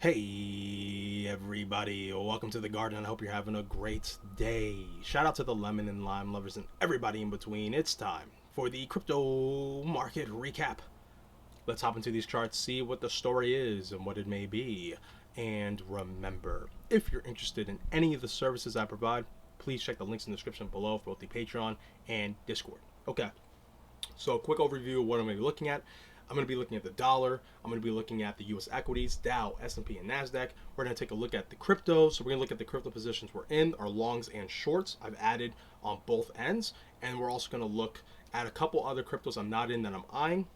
Hey everybody, welcome to the garden. I hope you're having a great day. Shout out to the lemon and lime lovers and everybody in between. It's time for the crypto market recap. Let's hop into these charts, see what the story is and what it may be. And remember, if you're interested in any of the services I provide, please check the links in the description below for both the Patreon and Discord. Okay, so a quick overview of what I'm going to be looking at. I'm going to be looking at the dollar. I'm going to be looking at the U.S. equities, Dow, S&P, and NASDAQ. We're going to take a look at the crypto. So we're going to look at the crypto positions we're in, our longs and shorts. I've added on both ends. And we're also going to look at a couple other cryptos I'm not in that I'm eyeing.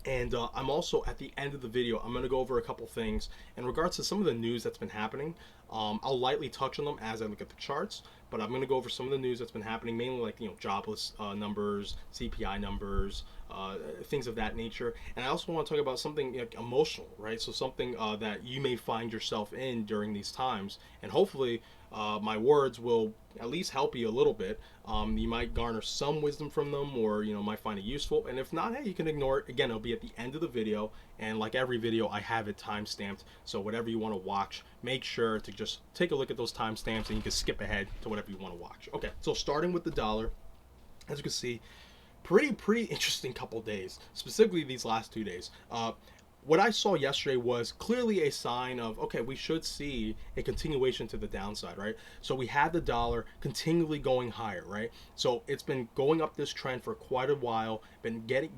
And I'm also, at the end of the video, I'm going to go over a couple things in regards to some of the news that's been happening. I'll lightly touch on them as I look at the charts, but I'm going to go over some of the news that's been happening, mainly like, jobless numbers, CPI numbers, things of that nature. And I also want to talk about something like emotional, right? So something that you may find yourself in during these times, and hopefully my words will at least help you a little bit. You might garner some wisdom from them, or might find it useful. And if not, hey, you can ignore it. Again, it'll be at the end of the video, and like every video, I have it time stamped. So whatever you want to watch, make sure to just take a look at those timestamps, and you can skip ahead to whatever you want to watch. Okay, so starting with the dollar, as you can see, pretty interesting couple days, specifically these last 2 days. What I saw yesterday was clearly a sign of, okay, we should see a continuation to the downside, right? So we had the dollar continually going higher, right? So it's been going up this trend for quite a while,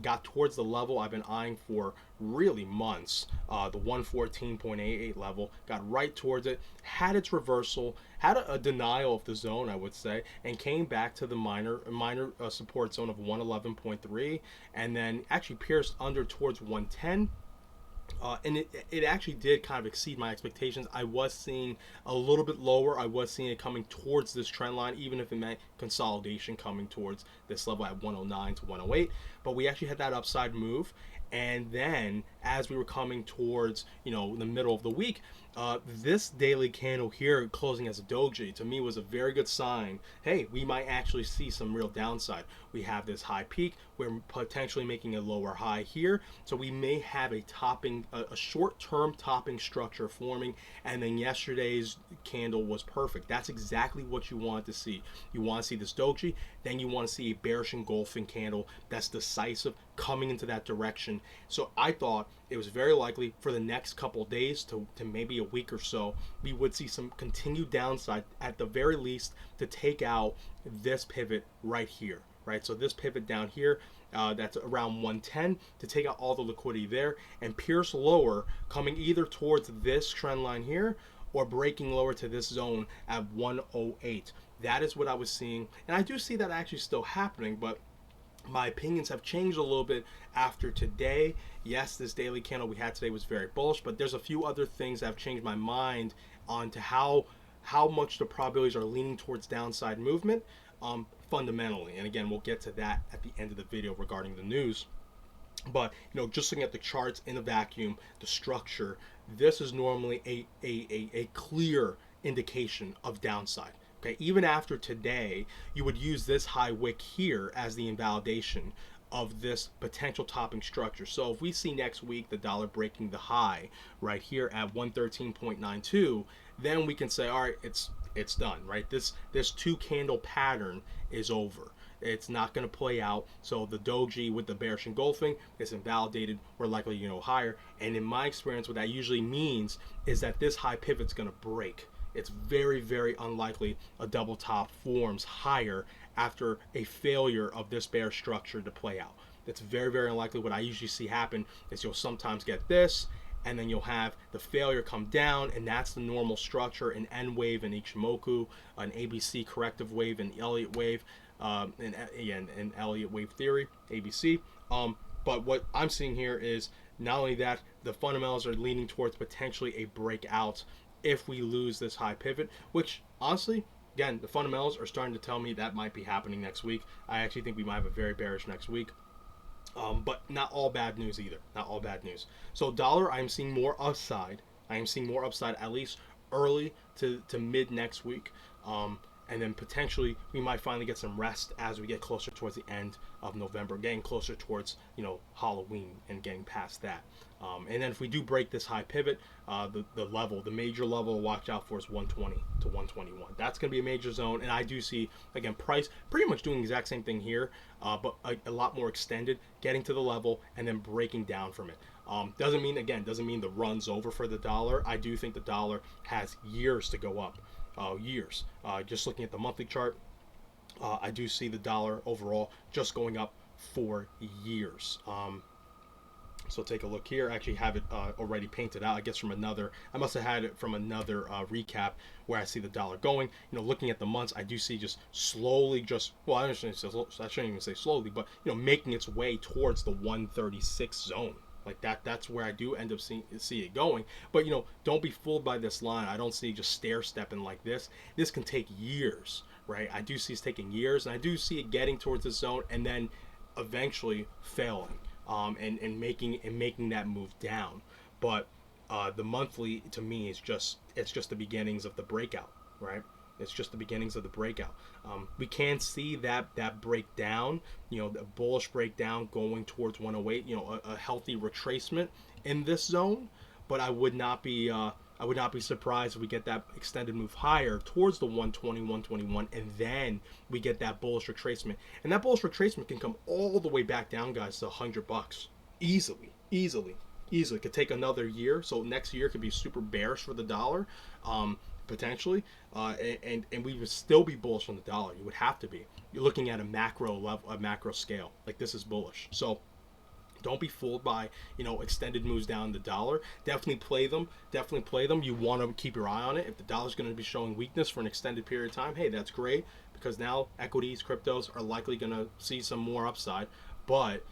got towards the level I've been eyeing for really months, the 114.88 level, got right towards it, had its reversal, had a denial of the zone, I would say, and came back to the minor support zone of 111.3, and then actually pierced under towards 110. And it actually did kind of exceed my expectations. I was seeing a little bit lower. I was seeing it coming towards this trend line, even if it meant consolidation coming towards this level at 109 to 108. But we actually had that upside move. And then as we were coming towards, the middle of the week, this daily candle here closing as a doji to me was a very good sign. Hey, we might actually see some real downside. We have this high peak. We're potentially making a lower high here. So we may have a topping, a short-term topping structure forming. And then yesterday's candle was perfect. That's exactly what you want to see. You want to see this doji. Then you want to see a bearish engulfing candle that's decisive coming into that direction. So I thought it was very likely for the next couple days to maybe a week or so, we would see some continued downside, at the very least, to take out this pivot right here, right? So this pivot down here, that's around 110, to take out all the liquidity there and pierce lower, coming either towards this trend line here or breaking lower to this zone at 108. That is what I was seeing, and I do see that actually still happening, but my opinions have changed a little bit after today. Yes, this daily candle we had today was very bullish, but there's a few other things that have changed my mind on to how much the probabilities are leaning towards downside movement fundamentally. And again, we'll get to that at the end of the video regarding the news. But just looking at the charts in a vacuum, the structure, this is normally a clear indication of downside. Okay, even after today, you would use this high wick here as the invalidation of this potential topping structure. So if we see next week the dollar breaking the high right here at 113.92, then we can say, all right, it's done, right? This two candle pattern is over. It's not going to play out. So the doji with the bearish engulfing is invalidated. We're likely to go higher. And in my experience, what that usually means is that this high pivot's going to break. It's very, very unlikely a double top forms higher after a failure of this bear structure to play out. It's very, very unlikely. What I usually see happen is you'll sometimes get this, and then you'll have the failure come down, and that's the normal structure, an N wave in Ichimoku, an ABC corrective wave, an Elliott wave, and Elliott wave theory, ABC. But what I'm seeing here is not only that, the fundamentals are leaning towards potentially a breakout if we lose this high pivot, which honestly, again, the fundamentals are starting to tell me that might be happening next week. I actually think we might have a very bearish next week. But not all bad news either. Not all bad news. So dollar, I'm seeing more upside. I am seeing more upside at least early to mid next week. and then potentially we might finally get some rest as we get closer towards the end of November, getting closer towards, you know, Halloween and getting past that. And then if we do break this high pivot, the major level to watch out for is 120 to 121. That's going to be a major zone, and I do see, again, price pretty much doing the exact same thing here, but a lot more extended, getting to the level and then breaking down from it. Doesn't mean the run's over for the dollar. I do think the dollar has years to go up, years. Just looking at the monthly chart, I do see the dollar overall just going up for years. So take a look here. I actually have it already painted out. I guess I must have had it from another recap where I see the dollar going. You know, looking at the months, I do see just slowly, I shouldn't even say slowly, but, you know, making its way towards the 136 zone. Like that's where I do end up see it going. But, you know, don't be fooled by this line. I don't see just stair stepping like this. This can take years, right? I do see it's taking years, and I do see it getting towards the zone and then eventually failing. And making that move down. But the monthly, to me, is just the beginnings of the breakout, right? It's just the beginnings of the breakout. We can see that breakdown, you know, the bullish breakdown going towards 108, you know, a healthy retracement in this zone. But I would not be surprised if we get that extended move higher towards the 120, 121, and then we get that bullish retracement. And that bullish retracement can come all the way back down, guys, to $100 easily. It could take another year. So next year could be super bearish for the dollar, potentially, and we would still be bullish on the dollar. You would have to be. You're looking at a macro level, a macro scale. Like, this is bullish. So don't be fooled by, you know, extended moves down the dollar. Definitely play them. You want to keep your eye on it. If the dollar's going to be showing weakness for an extended period of time, hey, that's great, because now equities, cryptos are likely going to see some more upside. But,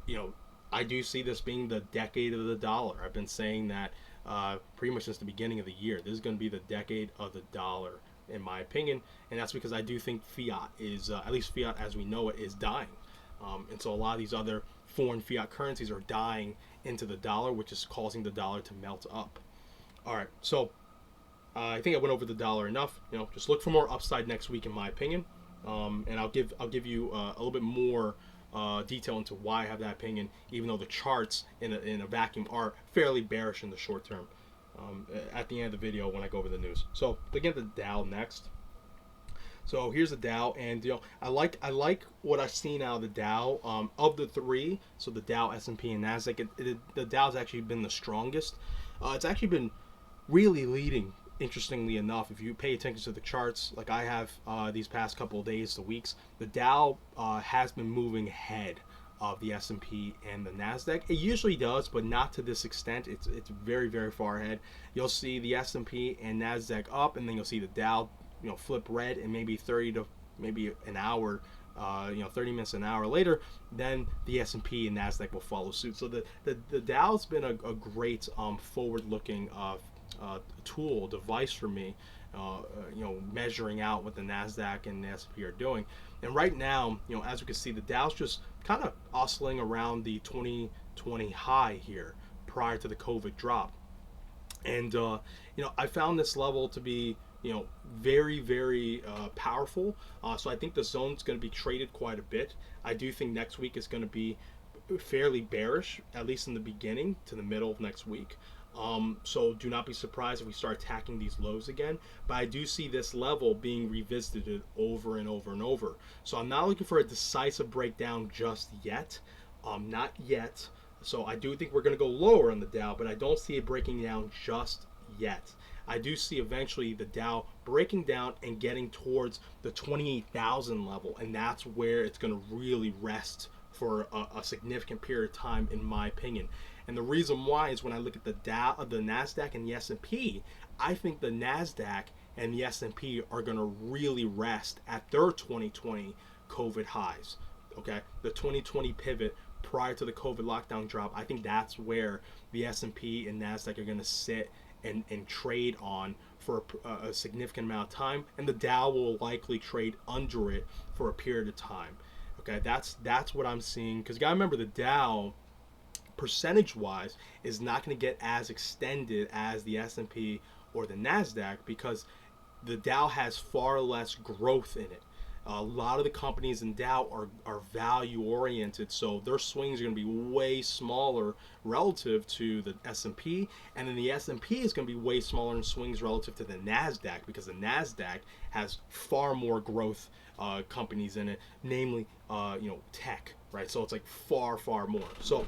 you know, I do see this being the decade of the dollar. I've been saying that pretty much since the beginning of the year. This is going to be the decade of the dollar, in my opinion. And that's because I do think fiat is, at least fiat as we know it, is dying. And so a lot of these other foreign fiat currencies are dying into the dollar, which is causing the dollar to melt up. All right, so I think I went over the dollar enough. You know, just look for more upside next week, in my opinion. And I'll give you a little bit more detail into why I have that opinion, even though the charts in a vacuum are fairly bearish in the short term. At the end of the video when I go over the news. So looking at the Dow next. So here's the Dow, and you know, I like what I've seen out of the Dow. Of the three, so the Dow, S&P, and NASDAQ, the Dow's actually been the strongest. It's actually been really leading, interestingly enough. If you pay attention to the charts, like I have these past couple of days to weeks, the Dow has been moving ahead of the S&P and the NASDAQ. It usually does, but not to this extent. It's very, very far ahead. You'll see the S&P and NASDAQ up, and then you'll see the Dow, you know, flip red, and maybe 30 to maybe an hour, 30 minutes, an hour later, then the S&P and NASDAQ will follow suit. So the Dow's been a great forward-looking device for me, measuring out what the NASDAQ and the S&P are doing. And right now, you know, as we can see, the Dow's just kind of oscillating around the 2020 high here prior to the COVID drop. And, I found this level to be, very, very powerful. So I think the zone's going to be traded quite a bit. I do think next week is going to be fairly bearish, at least in the beginning to the middle of next week. So do not be surprised if we start attacking these lows again. But I do see this level being revisited over and over and over. So I'm not looking for a decisive breakdown just yet. Not yet. So I do think we're going to go lower on the Dow, but I don't see it breaking down just yet. I do see eventually the Dow breaking down and getting towards the 28,000 level, and that's where it's going to really rest for a significant period of time, in my opinion. And the reason why is when I look at the Dow, the NASDAQ and the S&P, I think the NASDAQ and the S&P are going to really rest at their 2020 COVID highs. Okay, the 2020 pivot prior to the COVID lockdown drop. I think that's where the S&P and NASDAQ are going to sit and trade on for a significant amount of time, and the Dow will likely trade under it for a period of time. Okay, that's what I'm seeing, because you gotta remember the Dow, percentage-wise, is not going to get as extended as the S&P or the NASDAQ, because the Dow has far less growth in it. A lot of the companies in Dow are value oriented, so their swings are going to be way smaller relative to the S&P, and then the S&P is going to be way smaller in swings relative to the NASDAQ, because the NASDAQ has far more growth companies in it, namely tech, right? So it's like far more. So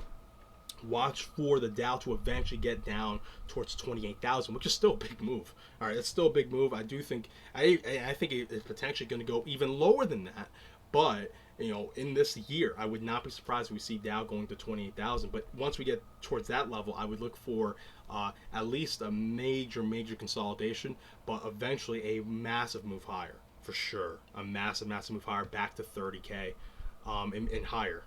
watch for the Dow to eventually get down towards 28,000, which is still a big move. All right, it's still a big move. I do think I think it's potentially going to go even lower than that. But in this year, I would not be surprised if we see Dow going to 28,000. But once we get towards that level, I would look for at least a major consolidation, but eventually a massive move higher for sure. A massive move higher, back to 30K, and higher.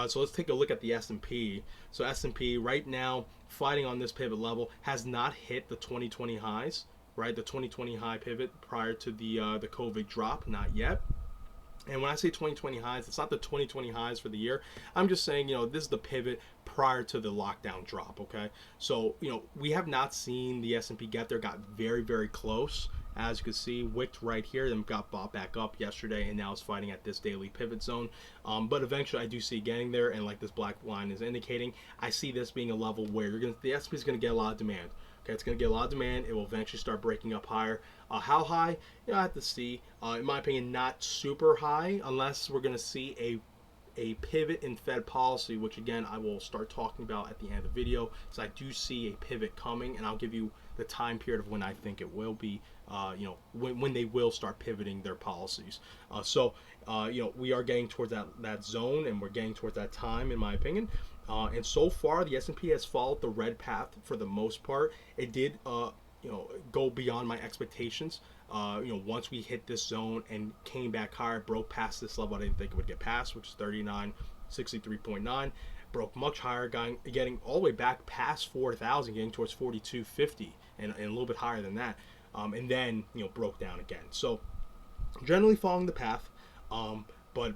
So let's take a look at the S&P. So S&P right now, fighting on this pivot level, has not hit the 2020 highs, right? The 2020 high pivot prior to the COVID drop, not yet. And when I say 2020 highs, it's not the 2020 highs for the year. I'm just saying, this is the pivot prior to the lockdown drop, okay? So, we have not seen the S&P get there, got very close. As you can see, wicked right here, then got bought back up yesterday, and now it's fighting at this daily pivot zone. But eventually, I do see it getting there, and like this black line is indicating, I see this being a level where the S&P is going to get a lot of demand. Okay, it's going to get a lot of demand. It will eventually start breaking up higher. How high? I have to see. In my opinion, not super high, unless we're going to see a pivot in Fed policy, which again I will start talking about at the end of the video. So I do see a pivot coming, and I'll give you the time period of when I think it will be. When they will start pivoting their policies. We are getting towards that zone, and we're getting towards that time, in my opinion. And so far, the S&P has followed the red path for the most part. It did, go beyond my expectations. Once we hit this zone and came back higher, broke past this level I didn't think it would get past, which is 3963.9. Broke much higher, getting all the way back past 4,000, getting towards 4250, and a little bit higher than that. And then broke down again. So generally following the path, but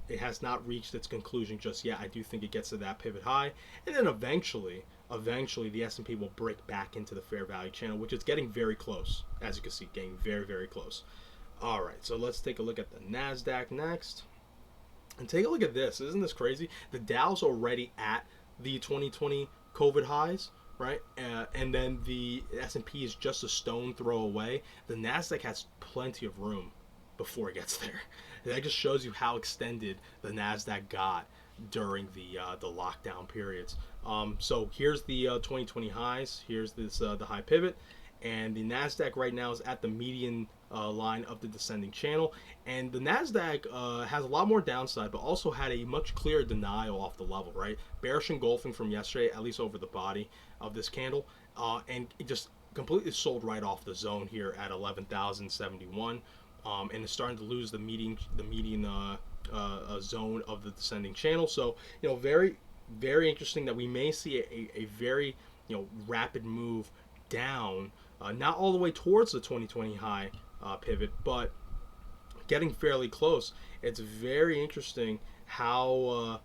it has not reached its conclusion just yet. I do think it gets to that pivot high, and then eventually the S&P will break back into the fair value channel, which is getting very close, as you can see, getting very close. All right, so let's take a look at the NASDAQ next, and take a look at this. Isn't this crazy? The Dow's already at the 2020 COVID highs, right? And then the S&P is just a stone throw away. The NASDAQ has plenty of room before it gets there. That just shows you how extended the NASDAQ got during the lockdown periods. So here's the 2020 highs. Here's this the high pivot, and the NASDAQ right now is at the median line of the descending channel, and the NASDAQ has a lot more downside, but also had a much clearer denial off the level, right? Bearish engulfing from yesterday, at least over the body of this candle, and it just completely sold right off the zone here at 11,071, and it's starting to lose the median zone of the descending channel. So very interesting that we may see a very rapid move down, not all the way towards the 2020 high pivot, but getting fairly close. It's very interesting how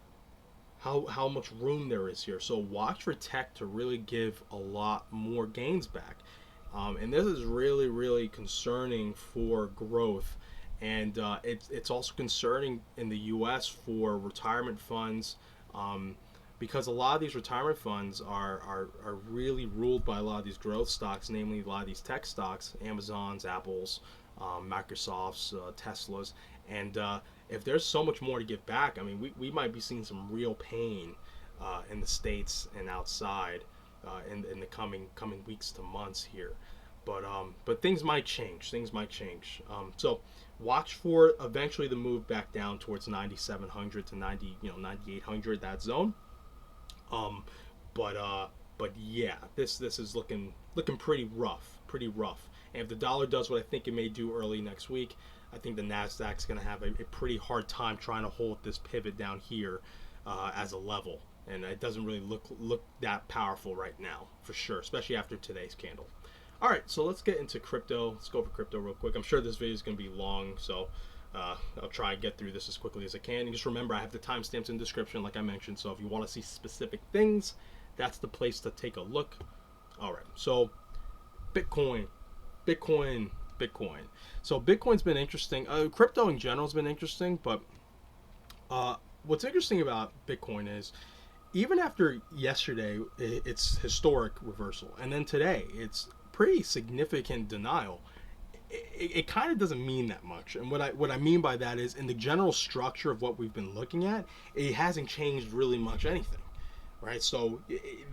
much room there is here. So watch for tech to really give a lot more gains back, and this is really concerning for growth, and it's also concerning in the U.S. for retirement funds, because a lot of these retirement funds are really ruled by a lot of these growth stocks, namely a lot of these tech stocks, Amazons, Apples, Microsofts, Teslas, and if there's so much more to give back, I mean, we might be seeing some real pain in the States and outside in the coming weeks to months here. But things might change. So watch for eventually the move back down towards 9,700 to 9,800, that zone. But yeah, this is looking pretty rough. And if the dollar does what I think it may do early next week, I think the NASDAQ's going to have a pretty hard time trying to hold this pivot down here as a level. And it doesn't really look that powerful right now, for sure, especially after today's candle. All right, so let's get into crypto. Let's go over crypto real quick. I'm sure this video is going to be long, so I'll try and get through this as quickly as I can. And just remember, I have the timestamps in the description, like I mentioned, so if you want to see specific things, that's the place to take a look. All right, so Bitcoin Bitcoin. So Bitcoin's been interesting. Crypto in general has been interesting, but what's interesting about Bitcoin is even after yesterday, it's historic reversal, and then today, it's pretty significant denial. It kind of doesn't mean that much, and what I mean by that is in the general structure of what we've been looking at, it hasn't changed really much anything, right? So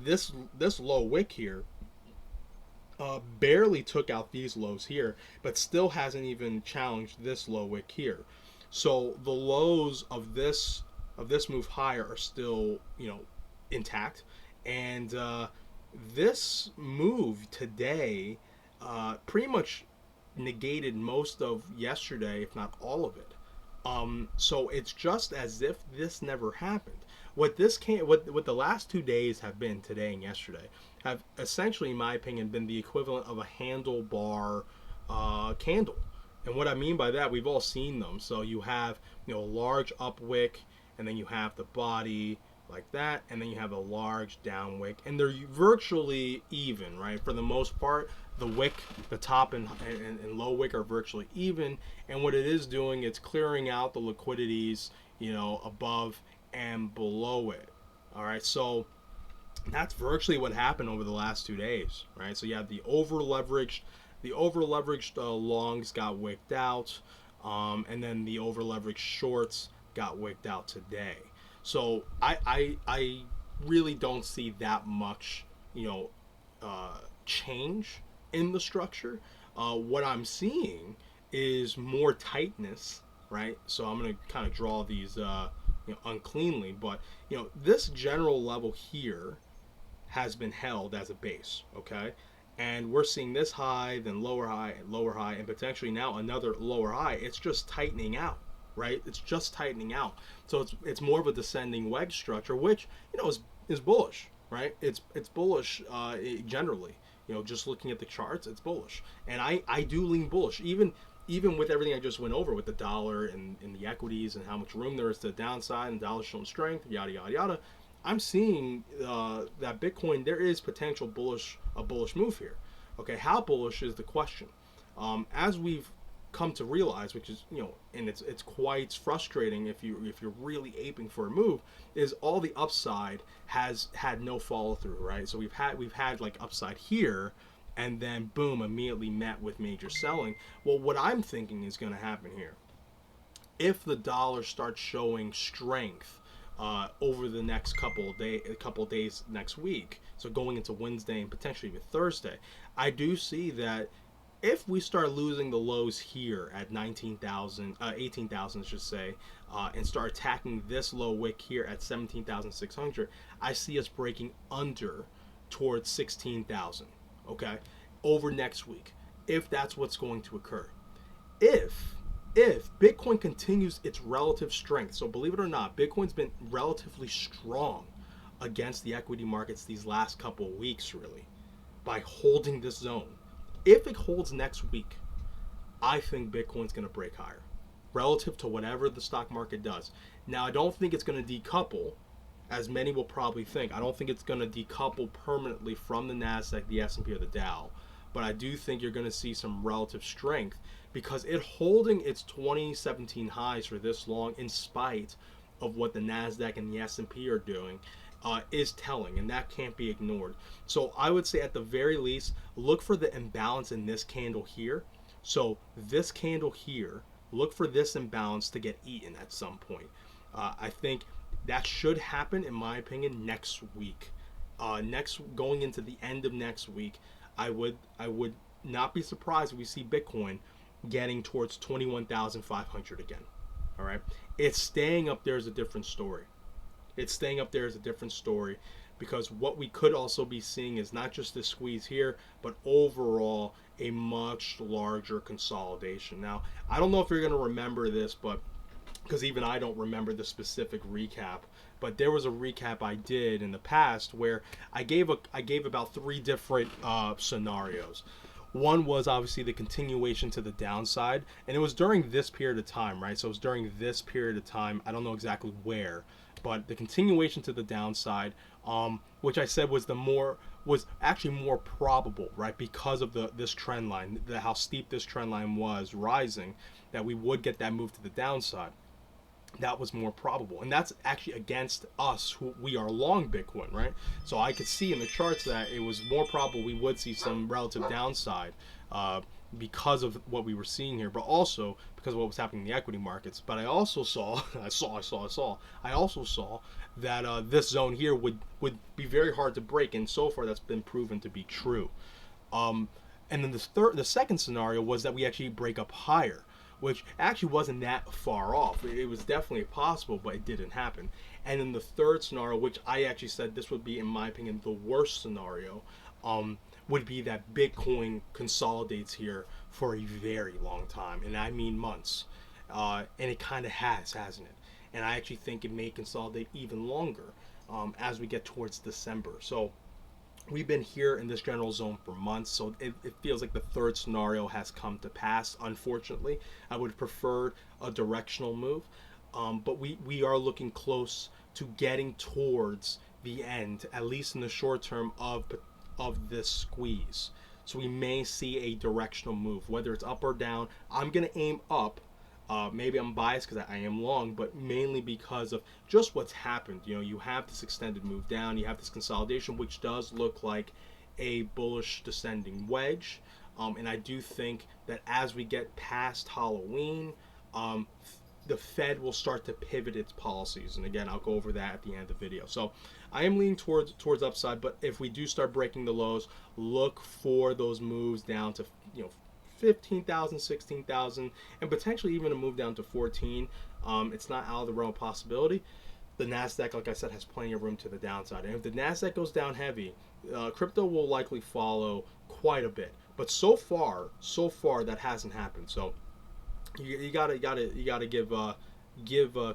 this low wick here barely took out these lows here, but still hasn't even challenged this low wick here. So the lows of this move higher are still, intact, and this move today pretty much negated most of yesterday, if not all of it. So it's just as if this never happened. What the last 2 days have been, today and yesterday, have essentially, in my opinion, been the equivalent of a handlebar candle. And what I mean by that, we've all seen them. So you have, a large up wick, and then you have the body like that, and then you have a large down wick, and they're virtually even, right? For the most part, the wick, the top and low wick are virtually even, and what it is doing, it's clearing out the liquidities, above and below it. All right, so that's virtually what happened over the last 2 days, right? So you have the over leveraged longs got wicked out, and then the over leveraged shorts got wicked out today. So I really don't see that much, change in the structure. What I'm seeing is more tightness, right? So I'm going to kind of draw these, uncleanly, but this general level here has been held as a base, okay? And we're seeing this high, then lower high, and potentially now another lower high. It's just tightening out, right? It's just tightening out. So it's more of a descending wedge structure, which is bullish, right? It's bullish generally. Just looking at the charts, it's bullish, and I do lean bullish, even with everything I just went over with the dollar and the equities and how much room there is to the downside and dollar showing strength, yada yada yada. I'm seeing that Bitcoin, there is potential a bullish move here. Okay, how bullish is the question? As we've come to realize, which is and it's quite frustrating if you're really aping for a move, is all the upside has had no follow through, right? So we've had like upside here, and then boom, immediately met with major selling. Well, what I'm thinking is going to happen here, if the dollar starts showing strength over the next couple of days next week, so going into Wednesday and potentially even Thursday, I do see that if we start losing the lows here at 18,000, let's just say, and start attacking this low wick here at 17,600, I see us breaking under towards 16,000, okay, over next week, if that's what's going to occur. If Bitcoin continues its relative strength, so believe it or not, Bitcoin's been relatively strong against the equity markets these last couple of weeks, really, by holding this zone. If it holds next week, I think Bitcoin's going to break higher relative to whatever the stock market does. Now, I don't think it's going to decouple, as many will probably think. I don't think it's going to decouple permanently from the NASDAQ, the S&P, or the Dow. But I do think you're going to see some relative strength because it holding its 2017 highs for this long, in spite of what the NASDAQ and the S&P are doing, is telling, and that can't be ignored. So I would say at the very least, look for the imbalance in this candle here. So this candle here, look for this imbalance to get eaten at some point. I think that should happen, in my opinion, next week. Going into the end of next week, I would not be surprised if we see Bitcoin getting towards 21,500 again. All right, it's staying up there is a different story. Because what we could also be seeing is not just this squeeze here, but overall a much larger consolidation. Now, I don't know if you're going to remember this, but because even I don't remember the specific recap, but there was a recap I did in the past where I gave about 3 different scenarios. One was obviously the continuation to the downside, and it was during this period of time, right? So it was during this period of time. I don't know exactly where, but the continuation to the downside, which I said was was actually more probable, right? Because of this trend line, how steep this trend line was rising, that we would get that move to the downside. That was more probable, and that's actually against us who we are long Bitcoin, right? So I could see in the charts that it was more probable we would see some relative downside because of what we were seeing here, but also because of what was happening in the equity markets. But I also saw I also saw that this zone here would be very hard to break, and so far that's been proven to be true. And then the second scenario was that we actually break up higher, which actually wasn't that far off. It was definitely possible, but it didn't happen. And then the third scenario, which I actually said this would be, in my opinion, the worst scenario, would be that Bitcoin consolidates here for a very long time, and I mean months. And it kind of has, hasn't it? And I actually think it may consolidate even longer as we get towards December. So we've been here in this general zone for months, so it feels like the third scenario has come to pass, unfortunately. I would have preferred a directional move, but we are looking close to getting towards the end, at least in the short term, of this squeeze. So we may see a directional move, whether it's up or down. I'm going to aim up. Maybe I'm biased because I am long, but mainly because of just what's happened. You know, you have this extended move down, you have this consolidation, which does look like a bullish descending wedge. And I do think that as we get past Halloween, the Fed will start to pivot its policies. And again, I'll go over that at the end of the video. So I am leaning towards upside, but if we do start breaking the lows, look for those moves down to, 15,000, 16,000, and potentially even a move down to 14. It's not out of the realm of possibility. The NASDAQ, like I said, has plenty of room to the downside. And if the NASDAQ goes down heavy, crypto will likely follow quite a bit. But so far, that hasn't happened. So you gotta give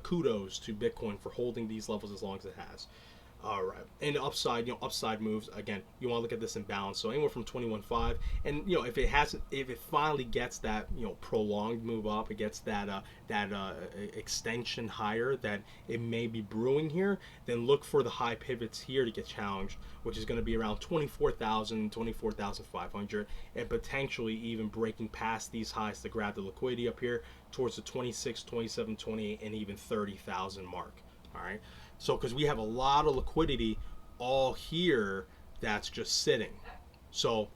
kudos to Bitcoin for holding these levels as long as it has. All right, and upside, upside moves, again, you want to look at this in balance. So anywhere from 21.5, and if it finally gets that prolonged move up, it gets that extension higher that it may be brewing here, then look for the high pivots here to get challenged, which is going to be around 24,000, 24,500, and potentially even breaking past these highs to grab the liquidity up here towards the 26, 27, 28, and even 30,000 mark. All right. So, because we have a lot of liquidity all here that's just sitting. So,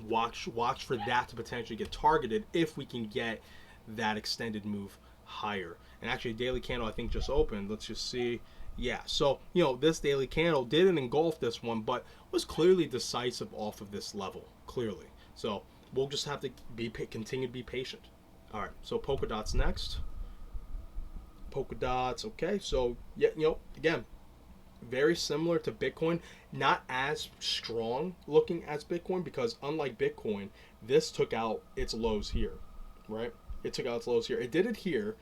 watch for that to potentially get targeted if we can get that extended move higher. And actually, daily candle I think just opened. Let's just see. Yeah. So, this daily candle didn't engulf this one, but was clearly decisive off of this level. Clearly. So, we'll just have to continue to be patient. All right. So, polka dots next. Polka dots, okay, so yeah, again, very similar to Bitcoin, not as strong looking as Bitcoin, because unlike Bitcoin, this took out its lows here, right? It took out its lows here. It did it here,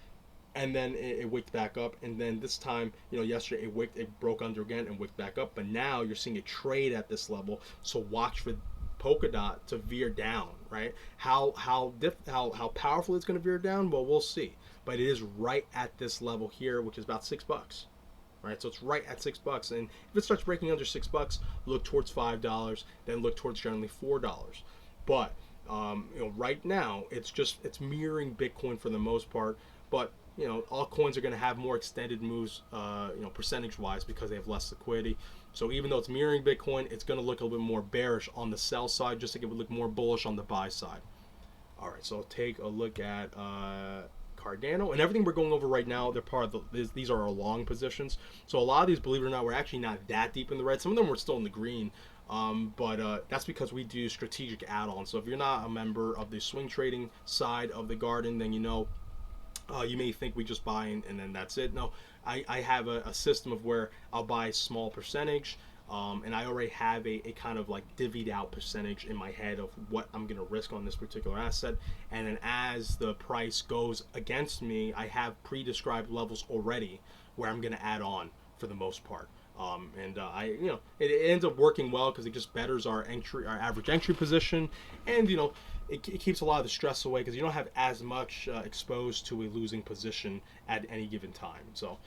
and then it wicked back up, and then this time, yesterday it broke under again and wicked back up, but now you're seeing it trade at this level, so watch for polka dot to veer down, right? How powerful it's going to veer down, well, we'll see. But it is right at this level here, which is about $6, right? So it's right at $6, and if it starts breaking under $6, look towards $5, then look towards generally $4. But right now it's mirroring Bitcoin for the most part. But all coins are going to have more extended moves, percentage-wise, because they have less liquidity. So even though it's mirroring Bitcoin, it's going to look a little bit more bearish on the sell side, just like it would look more bullish on the buy side. All right, so take a look at Cardano, and everything we're going over right now, they're part of these are our long positions. So a lot of these, believe it or not, we're actually not that deep in the red. Some of them were still in the green, but that's because we do strategic add-ons. So if you're not a member of the swing trading side of the garden, then you may think we just buy and then that's it. No, I have a system of where I'll buy a small percentage, and I already have a kind of like divvied out percentage in my head of what I'm going to risk on this particular asset. And then as the price goes against me, I have pre-described levels already where I'm going to add on for the most part. It ends up working well because it just betters our average entry position, and it keeps a lot of the stress away because you don't have as much exposed to a losing position at any given time. So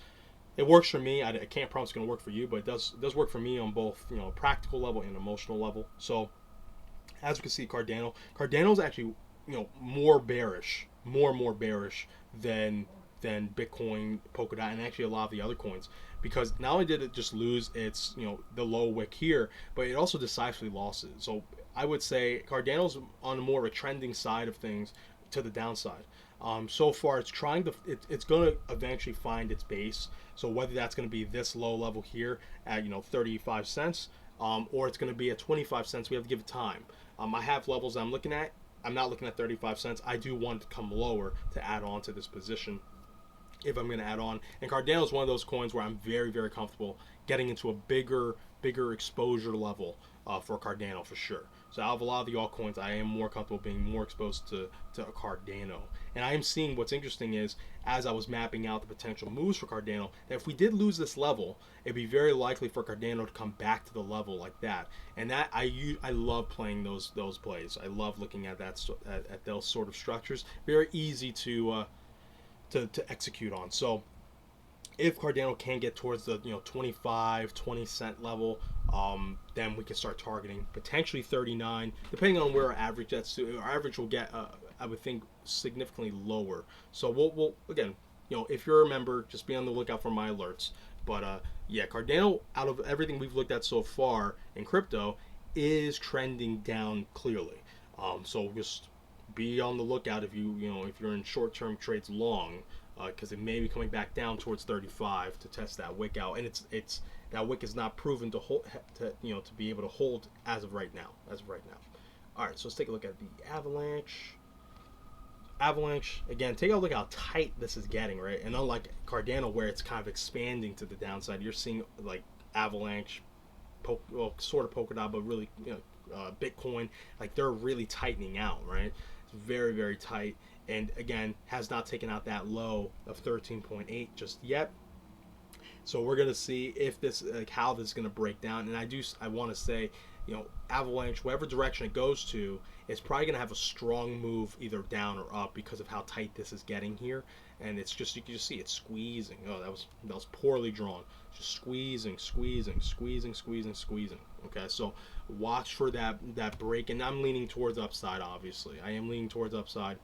It works for me. I can't promise it's going to work for you, but it does work for me on both, you know, practical level and emotional level. So as we can see, Cardano is actually, you know, more bearish, more bearish than Bitcoin, Polkadot, and actually a lot of the other coins, because not only did it just lose its, you know, the low wick here, but it also decisively lost it. So I would say Cardano's on more of a trending side of things to the downside. So far, it's trying to, it's going to eventually find its base. So whether that's going to be this low level here at, you know, 35 cents, or it's going to be at 25 cents, we have to give it time. I have levels I'm looking at. I'm not looking at 35 cents. I do want to come lower to add on to this position if I'm going to add on. And Cardano is one of those coins where I'm very, very comfortable getting into a bigger exposure level for Cardano for sure. So out of a lot of the altcoins, I am more comfortable being more exposed to Cardano. And I am seeing, what's interesting is, as I was mapping out the potential moves for Cardano, that if we did lose this level, it'd be very likely for Cardano to come back to the level like that. And that I love playing those plays. I love looking at that at those sort of structures. Very easy to execute on. So if Cardano can get towards the, you know, 25, 20 cent level, then we can start targeting potentially 39, depending on where our average gets to. Our average will get, I would think, significantly lower. So we'll again, you know, if you're a member, just be on the lookout for my alerts. But yeah, Cardano, out of everything we've looked at so far in crypto, is trending down clearly. So just be on the lookout if if you're in short-term trades long, because it may be coming back down towards 35 to test that wick out, and it's that wick is not proven to hold, to be able to hold as of right now. All right, so let's take a look at the Avalanche. Again, take a look how tight this is getting, right? And unlike Cardano, where it's kind of expanding to the downside, you're seeing like Avalanche, sort of Polkadot, but really, Bitcoin, like they're really tightening out, right? It's very, very tight. And again, has not taken out that low of 13.8 just yet. So we're gonna see if this, like, how this is gonna break down. And I want to say, Avalanche, whatever direction it goes to, it's probably gonna have a strong move either down or up because of how tight this is getting here. And it's just, you can just see it squeezing. Oh, that was poorly drawn. Just squeezing. Okay, so watch for that break. And I'm leaning towards upside. Obviously, I am leaning towards upside.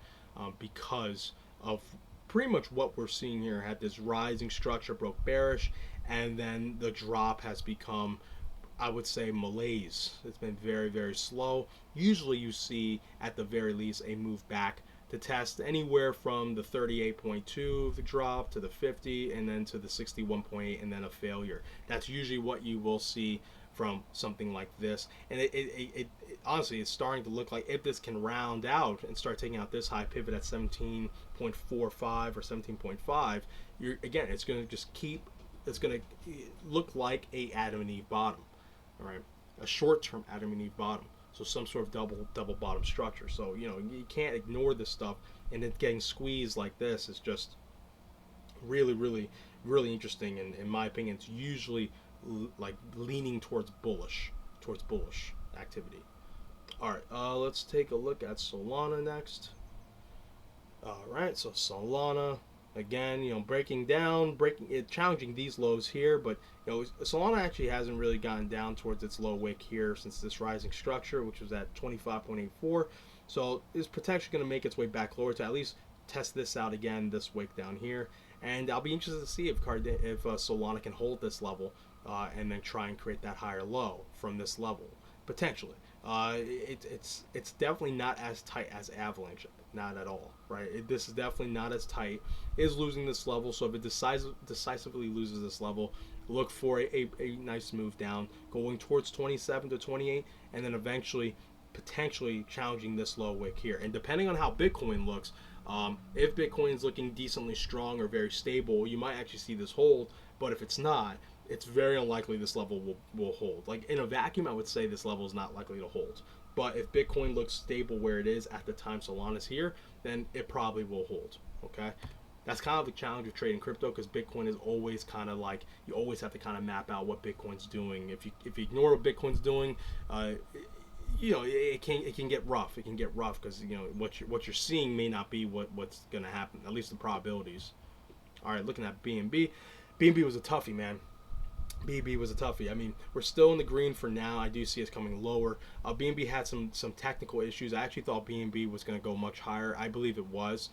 Because of pretty much what we're seeing here. Had this rising structure, broke bearish, and then the drop has become, I would say, malaise. It's been very, very slow. Usually you see, at the very least, a move back to test anywhere from the 38.2 of the drop to the 50, and then to the 61.8, and then a failure. That's usually what you will see from something like this. And it honestly, it's starting to look like if this can round out and start taking out this high pivot at 17.45 or 17.5, again, it's going to just keep, it's going to look like a Adam and Eve bottom, all right, a short-term Adam and Eve bottom. So some sort of double bottom structure. So you can't ignore this stuff, and it getting squeezed like this is just really, really, really interesting. And in my opinion, it's usually like leaning towards bullish activity. All right, let's take a look at Solana next. All right, so Solana, again, challenging these lows here, but Solana actually hasn't really gotten down towards its low wick here since this rising structure, which was at 25.84. So it's potentially going to make its way back lower to at least test this out again, this wick down here. And I'll be interested to see if Solana can hold this level and then try and create that higher low from this level potentially. It's definitely not as tight as Avalanche, not at all, right? This is definitely not as tight. It is losing this level, so if it decisively loses this level, look for a nice move down, going towards 27 to 28, and then eventually potentially challenging this low wick here. And depending on how Bitcoin looks, if Bitcoin is looking decently strong or very stable, you might actually see this hold. But if it's not, it's very unlikely this level will hold. Like in a vacuum, I would say this level is not likely to hold. But if Bitcoin looks stable where it is at the time Solana's here, then it probably will hold. Okay, that's kind of the challenge of trading crypto, because Bitcoin is always kind of like, you always have to kind of map out what Bitcoin's doing. If you ignore what Bitcoin's doing, it can get rough. It can get rough because what you're seeing may not be what's going to happen. At least the probabilities. All right, looking at BNB. BNB was a toughie, man. BNB was a toughie. I mean, we're still in the green for now. I do see us coming lower. BNB had some technical issues. I actually thought BNB was going to go much higher. I believe it was.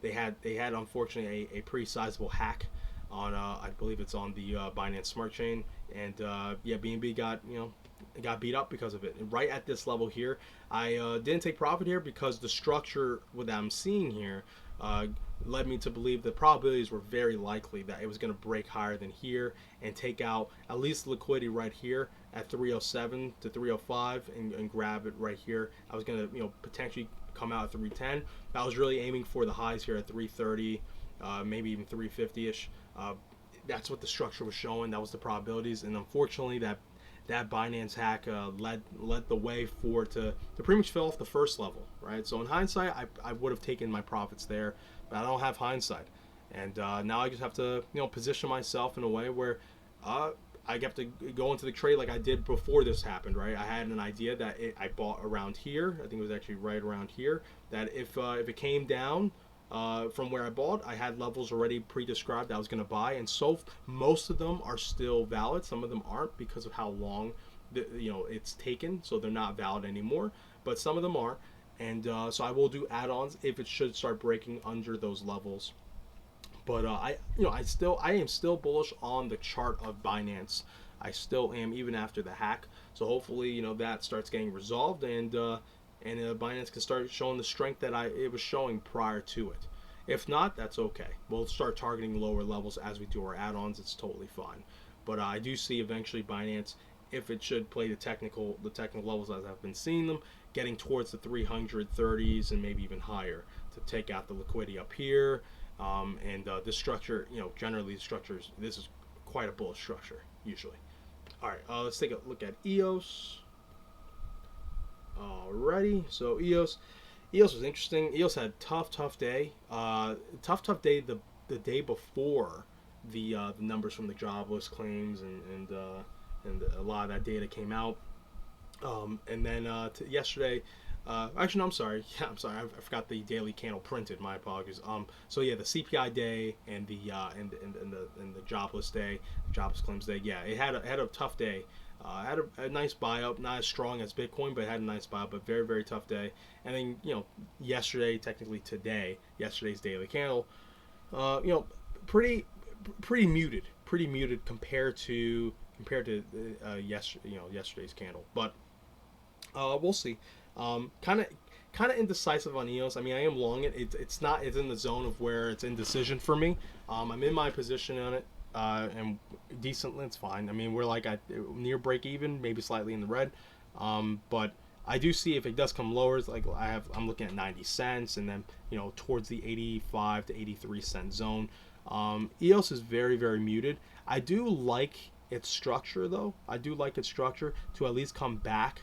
They had unfortunately a pretty sizable hack on I believe it's on the Binance Smart Chain, and yeah, BNB got beat up because of it. And right at this level here, I didn't take profit here because the structure that I'm seeing here led me to believe the probabilities were very likely that it was going to break higher than here and take out at least liquidity right here at 307 to 305 and grab it right here. I was going to potentially come out at 310. I was really aiming for the highs here at 330, maybe even 350ish. That's what the structure was showing. That was the probabilities, and unfortunately that Binance hack led the way for it to pretty much fill off the first level, right? So in hindsight, I would have taken my profits there, but I don't have hindsight, and now I just have to position myself in a way where I have to go into the trade like I did before this happened, right? I had an idea that I bought around here. I think it was actually right around here. That if it came down from where I bought, I had levels already pre-described that I was going to buy, and so most of them are still valid. Some of them aren't because of how long it's taken, so they're not valid anymore. But some of them are, and so I will do add-ons if it should start breaking under those levels. But I am still bullish on the chart of Binance. I still am, even after the hack. So hopefully that starts getting resolved, and Binance can start showing the strength that it was showing prior to it. If not, that's okay. We'll start targeting lower levels as we do our add-ons. It's totally fine. But I do see eventually Binance, if it should play the technical levels as I've been seeing them, getting towards the 330s and maybe even higher to take out the liquidity up here. And this structure, generally the structures, this is quite a bullish structure usually. All right, let's take a look at EOS. Alrighty, so EOS was interesting. EOS had tough day. Tough day the day before the numbers from the jobless claims and a lot of that data came out. And then yesterday, actually no, I'm sorry. Yeah, I'm sorry. I forgot the daily candle printed. My apologies. So yeah, the CPI day and the jobless day, jobless claims day. Yeah, it had a tough day. Had a nice buy up, not as strong as Bitcoin, but it had a nice buy up, but very, very tough day. And then, yesterday, technically today, yesterday's daily candle, pretty muted compared to yesterday's candle. But we'll see. Kind of indecisive on EOS. I mean, I am long it. It's in the zone of where it's indecision for me. I'm in my position on it. And decently, it's fine. I mean, we're like at near break even, maybe slightly in the red. But I do see if it does come lower, it's like I'm looking at 90 cents, and then towards the 85 to 83 cent zone. EOS is very, very muted. I do like its structure though. I do like its structure to at least come back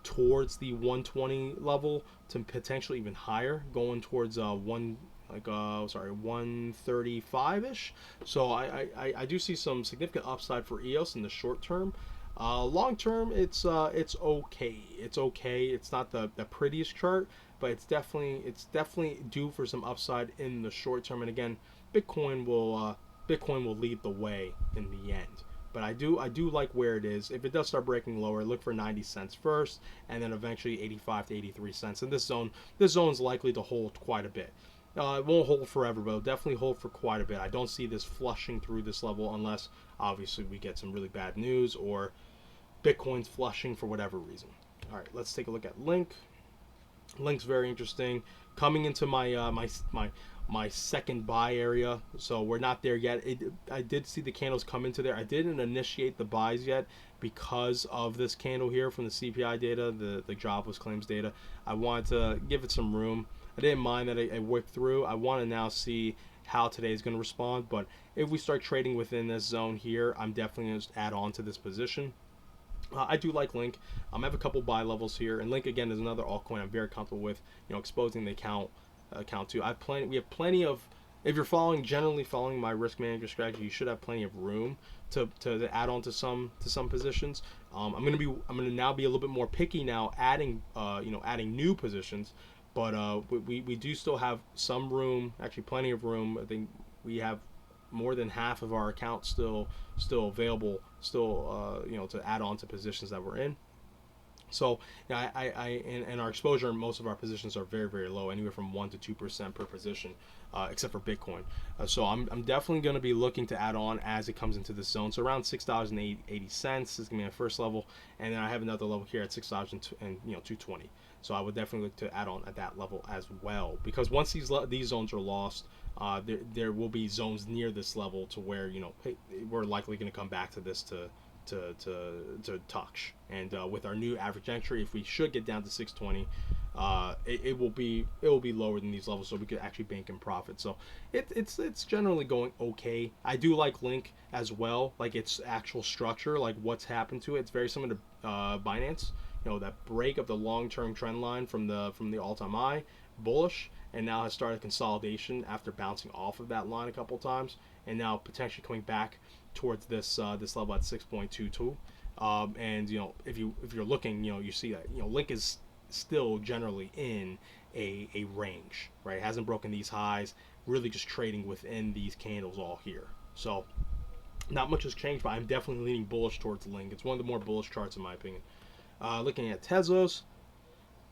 towards the 120 level to potentially even higher, going towards 135-ish. So I do see some significant upside for EOS in the short term. Long term, it's okay. It's okay. It's not the prettiest chart, but it's definitely due for some upside in the short term. And again, Bitcoin will lead the way in the end. But I do like where it is. If it does start breaking lower, look for 90 cents first, and then eventually 85 to 83 cents. And this zone's likely to hold quite a bit. It won't hold forever, but it'll definitely hold for quite a bit. I don't see this flushing through this level unless, obviously, we get some really bad news or Bitcoin's flushing for whatever reason. All right, let's take a look at LUNC. LUNC's very interesting. Coming into my my second buy area, so we're not there yet. I did see the candles come into there. I didn't initiate the buys yet because of this candle here from the CPI data, the jobless claims data. I wanted to give it some room. I didn't mind that I worked through. I want to now see how today is going to respond, but if we start trading within this zone here, I'm definitely going to add on to this position. I do like LUNC. I have a couple buy levels here, and LUNC again is another altcoin I'm very comfortable with. Exposing the account to. We have plenty of. If you're generally following my risk manager strategy, you should have plenty of room to add on to some positions. I'm gonna now be a little bit more picky now, adding new positions, but we do still have some room, actually plenty of room. I think we have more than half of our accounts still available, still to add on to positions that we're in. So and our exposure in most of our positions are very, very low, anywhere from 1 to 2% per position, except for Bitcoin. So I'm definitely going to be looking to add on as it comes into this zone. So around $6.80 is going to be my first level, and then I have another level here at $6.220. So I would definitely look to add on at that level as well, because once these zones are lost, there will be zones near this level to where hey, we're likely going to come back to this to touch. And with our new average entry, if we should get down to 620, it will be lower than these levels, so we could actually bank in profit. So it's generally going okay. I do like LUNC as well, like its actual structure, like what's happened to it. It's very similar to Binance. That break of the long-term trend line from the all-time high, bullish, and now has started consolidation after bouncing off of that line a couple times, and now potentially coming back towards this level at 6.22. And if you're looking, you see that LUNC is still generally in a range, right? It hasn't broken these highs, really just trading within these candles all here. So not much has changed, but I'm definitely leaning bullish towards LUNC. It's one of the more bullish charts in my opinion. Looking at Tesla's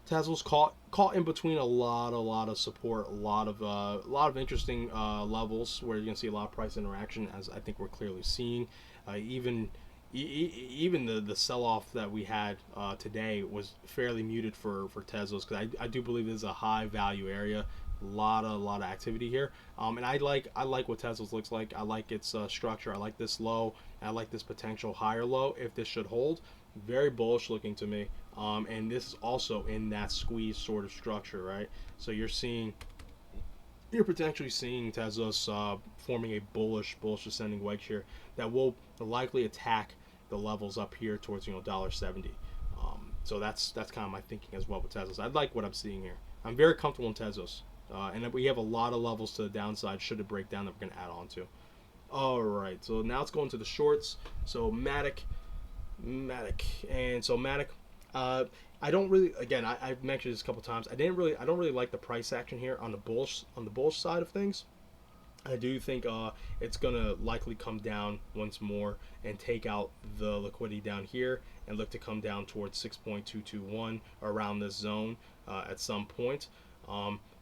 caught in between a lot of support, a lot of interesting levels where you're gonna see a lot of price interaction, as I think we're clearly seeing. Even the sell-off that we had today was fairly muted for Tesla's, because I do believe this is a high value area. A lot of activity here, and I like what Tesla's looks like. I like its structure. I like this low, and I like this potential higher low if this should hold. Very bullish looking to me, and this is also in that squeeze sort of structure, right? So you're potentially seeing Tesla's forming a bullish ascending wedge here that will likely attack the levels up here towards $1.70. So that's kind of my thinking as well with Tesla's. I like what I'm seeing here. I'm very comfortable in Tesla's, and we have a lot of levels to the downside should it break down that we're going to add on to. All right, so now let's go into the shorts. So MATIC, and so MATIC, I don't really, again, I've mentioned this a couple times. I don't really like the price action here on the bullish side of things. I do think it's gonna likely come down once more and take out the liquidity down here and look to come down towards 6.221 around this zone at some point.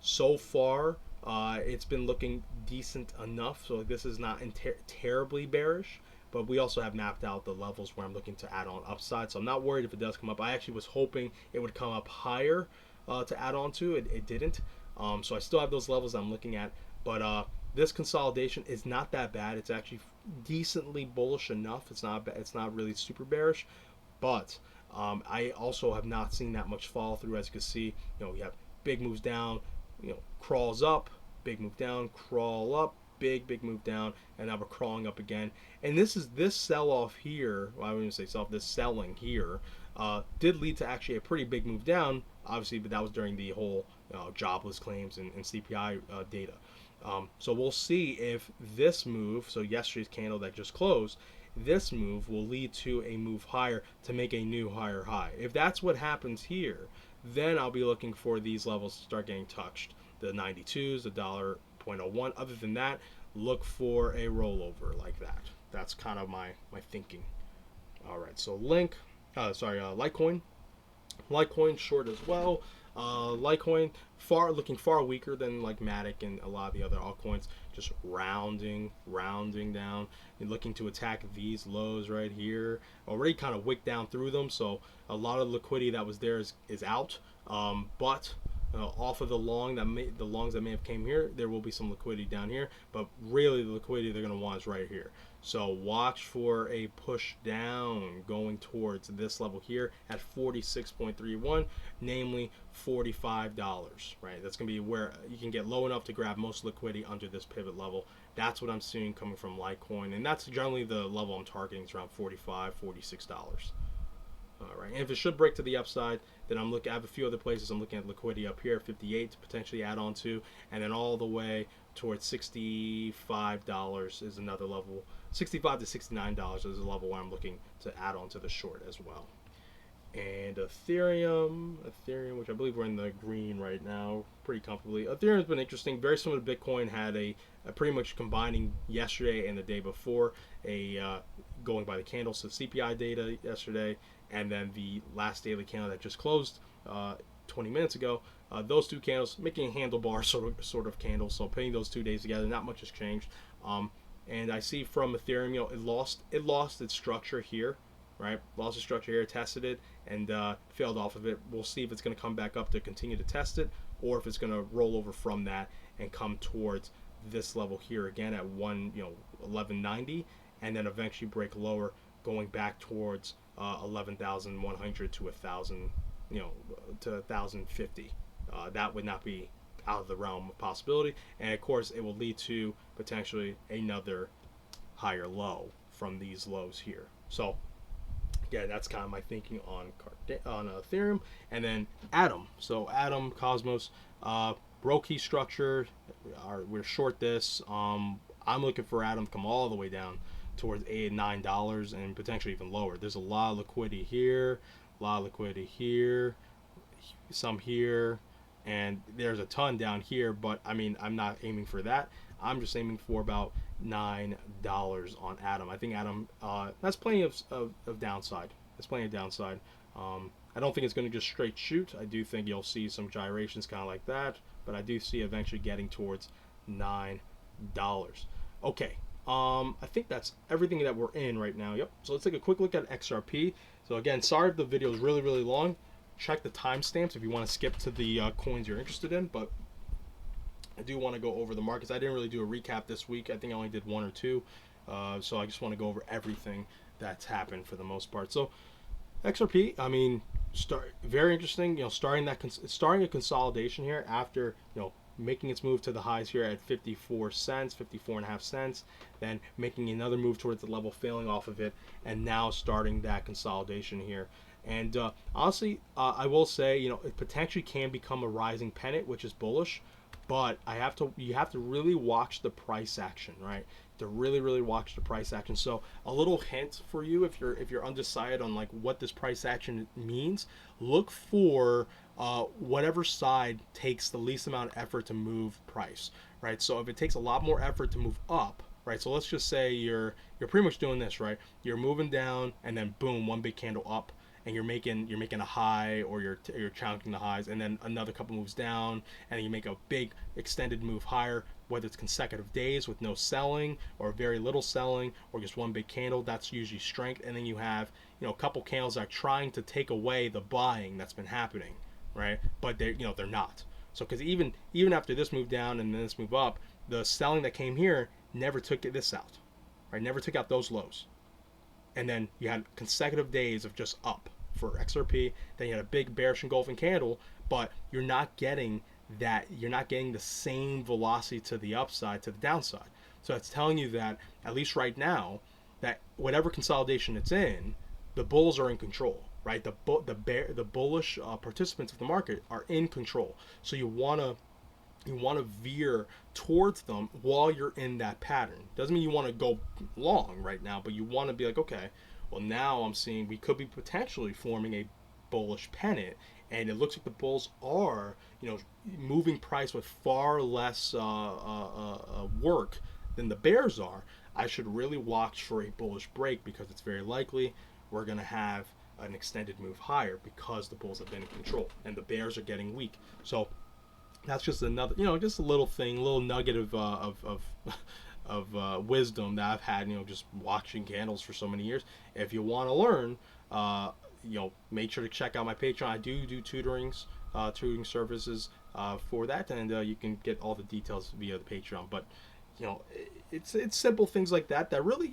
So far, it's been looking decent enough, so this is not terribly bearish. But we also have mapped out the levels where I'm looking to add on upside. So I'm not worried if it does come up. I actually was hoping it would come up higher to add on to. It didn't. So I still have those levels I'm looking at. But this consolidation is not that bad. It's actually decently bullish enough. It's not really super bearish. But I also have not seen that much follow through. As you can see, we have big moves down, crawls up, big move down, crawl up, big move down, and now we're crawling up again. And this sell-off here, well, I wouldn't say sell-off, this selling here did lead to actually a pretty big move down, obviously, but that was during the whole jobless claims and CPI data. So we'll see if this move, so yesterday's candle that just closed, this move will lead to a move higher to make a new higher high. If that's what happens here, then I'll be looking for these levels to start getting touched. The 92s, the $0.01. Other than that, look for a rollover like that. That's kind of my thinking. All right, so Litecoin short as well. Litecoin looking far weaker than like MATIC and a lot of the other altcoins, just rounding down and looking to attack these lows right here. Already kind of wicked down through them, so a lot of liquidity that was there is out. But off of the longs that may have came here, there will be some liquidity down here, but really the liquidity they're going to want is right here. So watch for a push down going towards this level here at 46.31, namely $45, right? That's going to be where you can get low enough to grab most liquidity under this pivot level. That's what I'm seeing coming from Litecoin, and that's generally the level I'm targeting. It's around $45, $46. All right, and if it should break to the upside, then I have a few other places I'm looking at liquidity up here, 58 to potentially add on to, and then all the way towards $65 is another level. $65 to $69 is a level where I'm looking to add on to the short as well. And Ethereum, which I believe we're in the green right now, pretty comfortably. Ethereum's been interesting, very similar to Bitcoin. Had a pretty much combining yesterday and the day before, going by the candles, so CPI data yesterday, and then the last daily candle that just closed 20 minutes ago. Those two candles making a handlebar sort of candle. So putting those 2 days together, not much has changed. And I see from Ethereum, it lost its structure here, right? Lost its structure here, tested it, and failed off of it. We'll see if it's going to come back up to continue to test it, or if it's going to roll over from that and come towards this level here again at 1190, and then eventually break lower, going back towards 11,100 to 1,000, to 1,050. That would not be out of the realm of possibility, and of course it will lead to potentially another higher low from these lows here. So yeah, that's kind of my thinking on Ethereum. And then Atom. So Atom, Cosmos, broke key structure. We're short this. I'm looking for Atom to come all the way down towards $8-9 and potentially even lower. There's a lot of liquidity here, some here, and there's a ton down here. But I mean, I'm not aiming for that. I'm just aiming for about $9 on Atom. I think Atom, that's plenty of downside. That's plenty of downside. I don't think it's going to just straight shoot. I do think you'll see some gyrations kind of like that, but I do see eventually getting towards $9. Okay. I think that's everything that we're in right now. Yep. So let's take a quick look at XRP. So again, sorry if the video is really, really long. Check the timestamps if you want to skip to the coins you're interested in, but I do want to go over the markets. I didn't really do a recap this week. I think I only did one or two. So I just want to go over everything that's happened for the most part. So XRP, I mean, very interesting. Starting a consolidation here after making its move to the highs here at 54 cents, 54.5 cents, then making another move towards the level, failing off of it, and now starting that consolidation here. And honestly, I will say, it potentially can become a rising pennant, which is bullish. But you have to really watch the price action, right? To really watch the price action. So a little hint for you, if you're undecided on like what this price action means, look for whatever side takes the least amount of effort to move price, right? So if it takes a lot more effort to move up, right? So let's just say you're pretty much doing this, right? You're moving down and then boom, one big candle up, and you're making a high, or you're challenging the highs, and then another couple moves down, and then you make a big extended move higher, whether it's consecutive days with no selling or very little selling or just one big candle. That's usually strength. And then you have a couple candles that are trying to take away the buying that's been happening, right? But they're not. So because even after this move down and then this move up, the selling that came here never took this out, right? Never took out those lows. And then you had consecutive days of just up for XRP. Then you had a big bearish engulfing candle, but you're not getting the same velocity to the upside, to the downside. So it's telling you that, at least right now, that whatever consolidation it's in, the bulls are in control, right? The bullish participants of the market are in control. So you want to veer towards them while you're in that pattern. Doesn't mean you want to go long right now, but you want to be like, okay, well, now I'm seeing we could be potentially forming a bullish pennant, and it looks like the bulls are, moving price with far less work than the bears are. I should really watch for a bullish break, because it's very likely we're going to have an extended move higher because the bulls have been in control and the bears are getting weak. So that's just another, just a little thing, a little nugget of wisdom that I've had, just watching candles for so many years. If you want to learn, make sure to check out my Patreon. I do tutoring services for that, and you can get all the details via the Patreon. But it's simple things like that really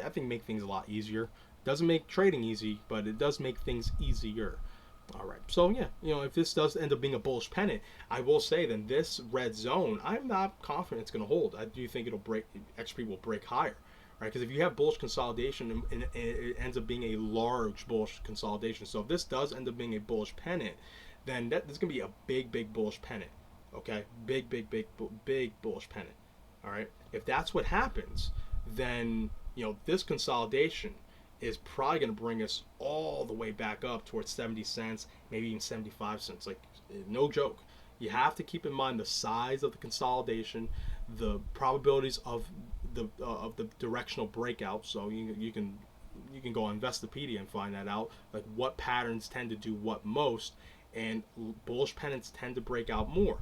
I think make things a lot easier. Doesn't make trading easy, but it does make things easier. All right, so yeah, if this does end up being a bullish pennant, I will say then this red zone, I'm not confident it's going to hold. I do think XP will break higher, right? Because if you have bullish consolidation and it ends up being a large bullish consolidation, so if this does end up being a bullish pennant, then there's going to be a big bullish pennant, okay? Big bullish pennant, all right? If that's what happens, then this consolidation is probably going to bring us all the way back up towards 70 cents, maybe even 75 cents. Like, no joke. You have to keep in mind the size of the consolidation, the probabilities of the directional breakout. So you can go on Investopedia and find that out, like what patterns tend to do what most, and bullish pennants tend to break out more.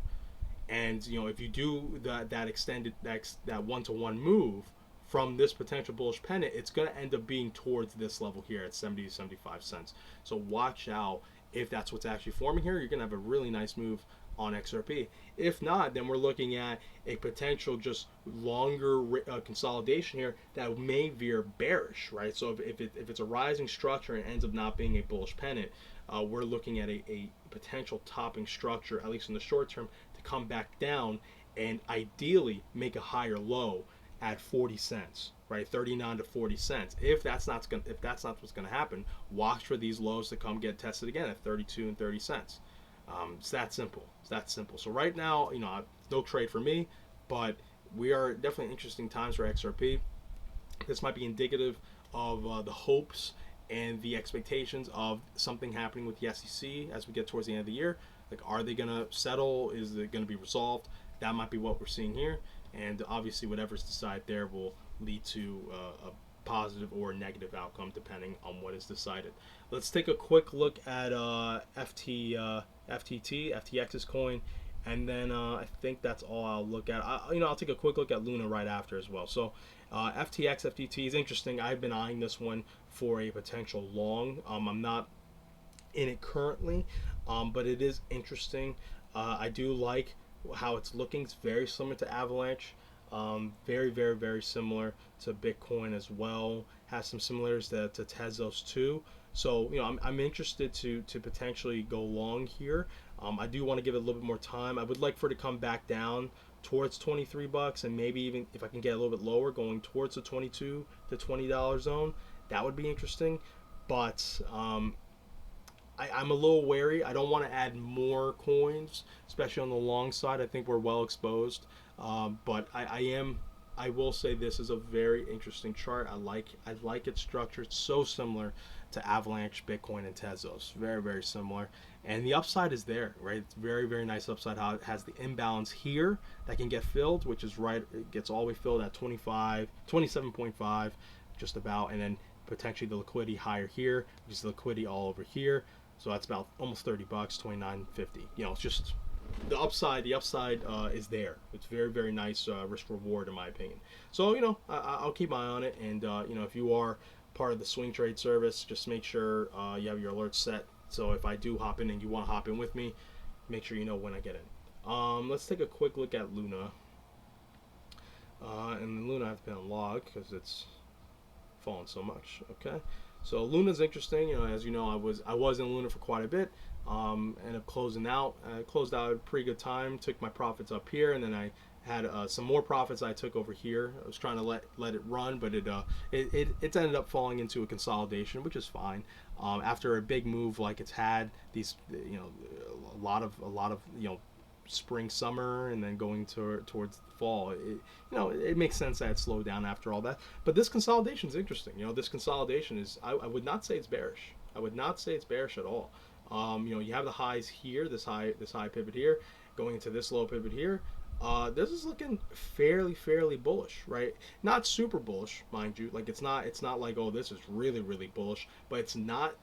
And if you do that extended that one-to-one move from this potential bullish pennant, it's going to end up being towards this level here at 70 to 75 cents. So watch out. If that's what's actually forming here, you're going to have a really nice move on XRP. If not, then we're looking at a potential just longer consolidation here that may veer bearish, right? So if it's a rising structure and ends up not being a bullish pennant, we're looking at a potential topping structure, at least in the short term, to come back down and ideally make a higher low at 40 cents, right? 39 to 40 cents. If that's not what's going to happen, watch for these lows to come get tested again at 32 and 30 cents. It's that simple. It's that simple. So right now, no trade for me, but we are definitely interesting times for XRP. This might be indicative of the hopes and the expectations of something happening with the SEC as we get towards the end of the year. Like, are they going to settle? Is it going to be resolved? That might be what we're seeing here. And obviously, whatever's decided there will lead to a positive or negative outcome depending on what is decided. Let's take a quick look at FTX's coin, and then I think that's all I'll look at. I'll take a quick look at Luna right after as well. So FTT is interesting. I've been eyeing this one for a potential long. I'm not in it currently, but it is interesting. I do like how it's looking. It's very similar to Avalanche. Very, very, very similar to Bitcoin as well. Has some similarities to Tezos too. So I'm interested to potentially go long here. I do want to give it a little bit more time. I would like for it to come back down towards $23, and maybe even if I can get a little bit lower, going towards the $22 to $20 zone. That would be interesting. But I'm a little wary. I don't want to add more coins, especially on the long side. I think we're well exposed. But I will say this is a very interesting chart. I like its structure. It's so similar to Avalanche, Bitcoin, and Tezos. Very, very similar. And the upside is there, right? It's very, very nice upside. How it has the imbalance here that can get filled, which is right. It gets all the way filled at 27.5, just about, and then potentially the liquidity higher here, which is the liquidity all over here. So that's about almost $30, $29.50. It's just the upside. The upside is there. It's very, very nice risk reward in my opinion. So I'll keep my eye on it, and if you are part of the swing trade service, just make sure you have your alerts set. So if I do hop in and you want to hop in with me, make sure you know when I get in. Let's take a quick look at Luna. And Luna I have to put on log because it's fallen so much. Okay. So Luna's interesting. As you know, I was in Luna for quite a bit. Ended up closing out. I closed out at a pretty good time. Took my profits up here, and then I had some more profits I took over here. I was trying to let it run, but it's ended up falling into a consolidation, which is fine. After a big move like it's had, these a lot of spring, summer, and then going towards the fall, it makes sense that it slowed down after all that. But this consolidation is interesting. This consolidation is, I would not say it's bearish. I would not say it's bearish at all. You have the highs here, this high pivot here, going into this low pivot here. This is looking fairly bullish, right? Not super bullish, mind you. Like it's not like, oh, this is really, really bullish, but it's not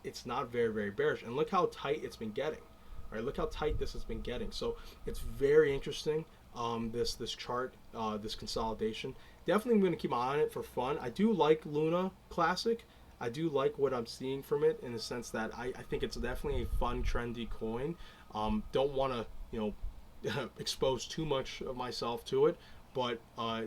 very, very bearish. And look how tight it's been getting. Right, look how tight this has been getting. So it's very interesting. This chart, this consolidation. Definitely going to keep my eye on it for fun. I do like Luna Classic. I do like what I'm seeing from it in the sense that I think it's definitely a fun, trendy coin. Don't want to expose too much of myself to it, but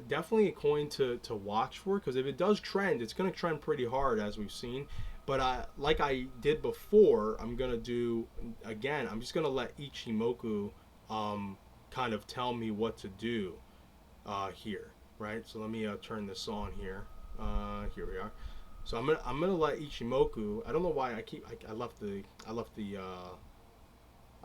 definitely a coin to watch for, because if it does trend, it's going to trend pretty hard as we've seen. But like I did before, I'm going to do, again, I'm just going to let Ichimoku kind of tell me what to do here, right? So let me turn this on here. Here we are. So I'm gonna let Ichimoku. I don't know why I left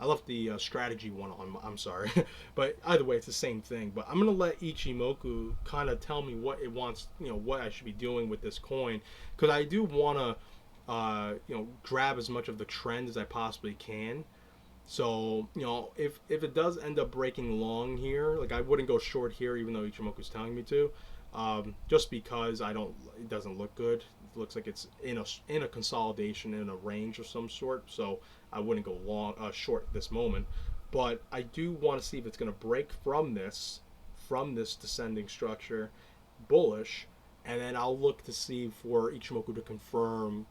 I left the strategy one on. I'm sorry, but either way, it's the same thing. But I'm gonna let Ichimoku kind of tell me what it wants, what I should be doing with this coin, because I do want to, grab as much of the trend as I possibly can. So, if it does end up breaking long here, like I wouldn't go short here, even though Ichimoku's telling me to, just because it doesn't look good. It looks like it's in a consolidation in a range of some sort. So I wouldn't go short at this moment. But I do want to see if it's going to break from this descending structure, bullish, and then I'll look to see for Ichimoku to confirm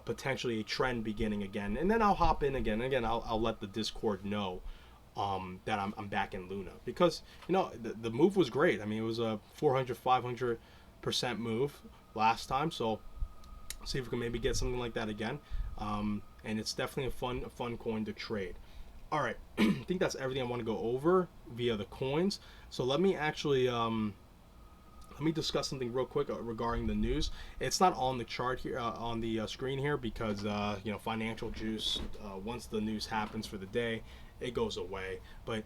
potentially a trend beginning again, and then I'll hop in again. Again, I'll let the Discord know that I'm back in Luna, because the move was great. I mean, it was a 400-500% move last time, so see if we can maybe get something like that again. And it's definitely a fun coin to trade. All right, I think that's everything I want to go over via the coins. So let me actually let me discuss something real quick regarding the news. It's not on the chart here, on the screen here, because financial juice. Once the news happens for the day, it goes away. But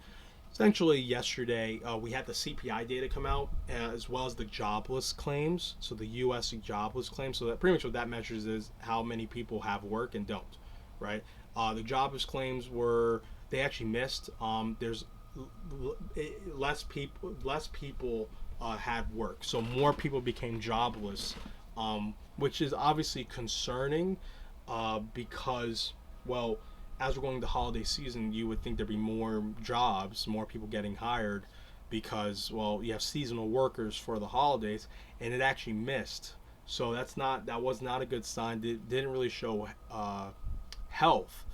essentially, yesterday we had the CPI data come out, as well as the jobless claims. So the U.S. jobless claims. So that pretty much what that measures is how many people have work and don't, right? The jobless claims they actually missed. There's less people had work, so more people became jobless, which is obviously concerning, because, well, as we're going to holiday season, you would think there'd be more jobs, more people getting hired, because, well, you have seasonal workers for the holidays, and it actually missed. So that was not a good sign. It didn't really show health.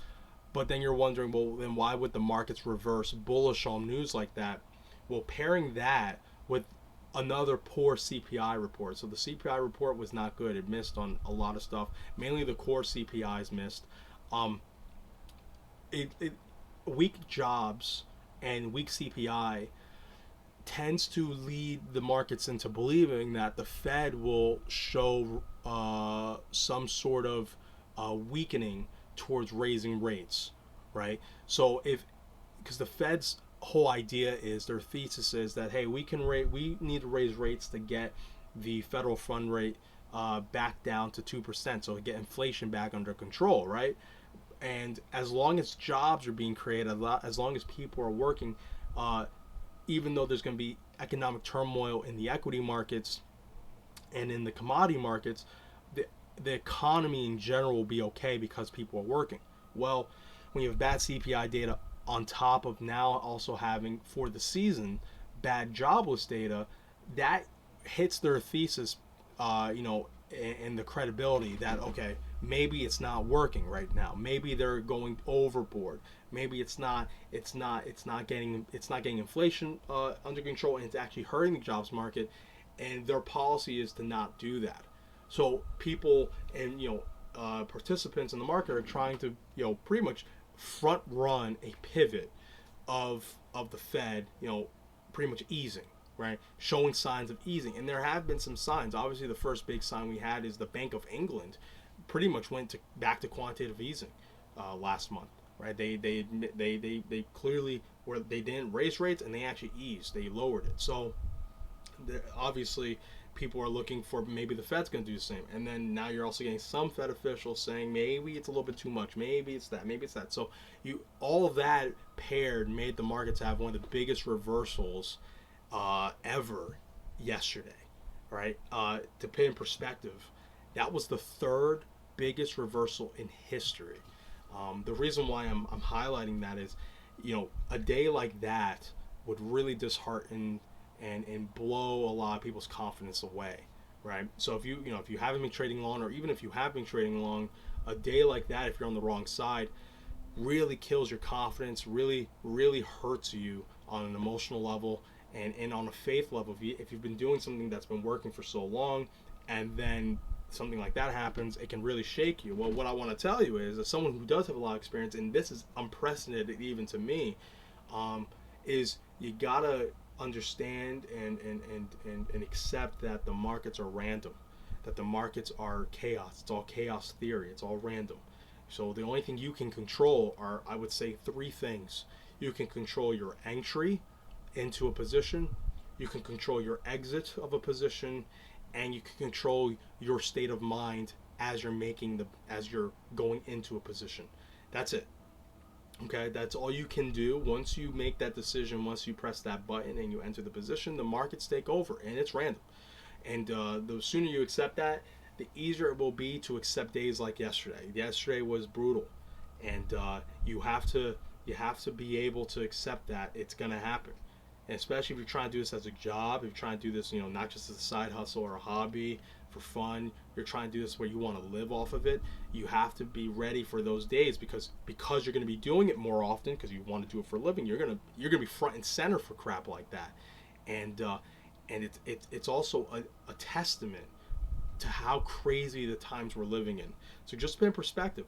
But then you're wondering, well, then why would the markets reverse bullish on news like that? Well, pairing that with another poor CPI report. So the CPI report was not good. It missed on a lot of stuff. Mainly the core CPIs missed. Weak jobs and weak CPI tends to lead the markets into believing that the Fed will show some sort of weakening towards raising rates, right? So because the Fed's whole idea is, their thesis is that, hey, we need to raise rates to get the federal fund rate back down to 2%, so get inflation back under control, right? And as long as jobs are being created, as long as people are working, even though there's going to be economic turmoil in the equity markets and in the commodity markets, the economy in general will be okay because people are working. Well, when you have bad CPI data on top of now also having, for the season, bad jobless data, that hits their thesis, and the credibility that, okay, maybe it's not working right now. Maybe they're going overboard. Maybe it's not getting inflation under control, and it's actually hurting the jobs market. And their policy is to not do that. So people and participants in the market are trying to pretty much front run a pivot of the Fed, pretty much easing, right? Showing signs of easing. And there have been some signs. Obviously, the first big sign we had is the Bank of England pretty much went back to quantitative easing last month, right? They clearly they didn't raise rates, and they actually eased. They lowered it. So obviously people are looking for maybe the Fed's going to do the same. And then now you're also getting some Fed officials saying maybe it's a little bit too much, maybe it's that. So all of that paired made the markets have one of the biggest reversals ever yesterday, right? To put in perspective, that was the third biggest reversal in history. The reason why I'm highlighting that is, a day like that would really dishearten and blow a lot of people's confidence away, right? So if you haven't been trading long, or even if you have been trading long, a day like that, if you're on the wrong side, really kills your confidence, really hurts you on an emotional level and on a faith level. If you've been doing something that's been working for so long, and then something like that happens, it can really shake you. Well, what I want to tell you is, as someone who does have a lot of experience, and this is unprecedented even to me, is you gotta understand and accept that the markets are random, that the markets are chaos. It's all chaos theory. It's all random. So the only thing you can control are, I would say, three things. You can control your entry into a position, you can control your exit of a position, and you can control your state of mind as you're going into a position. That's it. Okay, that's all you can do. Once you make that decision, once you press that button and you enter the position, the markets take over, and it's random. And the sooner you accept that, the easier it will be to accept days like yesterday. Yesterday was brutal, and you have to be able to accept that it's going to happen. And especially if you're trying to do this as a job, if you're trying to do this, not just as a side hustle or a hobby for fun, you're trying to do this where you want to live off of it. You have to be ready for those days because you're going to be doing it more often because you want to do it for a living. You're going to be front and center for crap like that, and it's also a testament to how crazy the times we're living in. So just to put in perspective,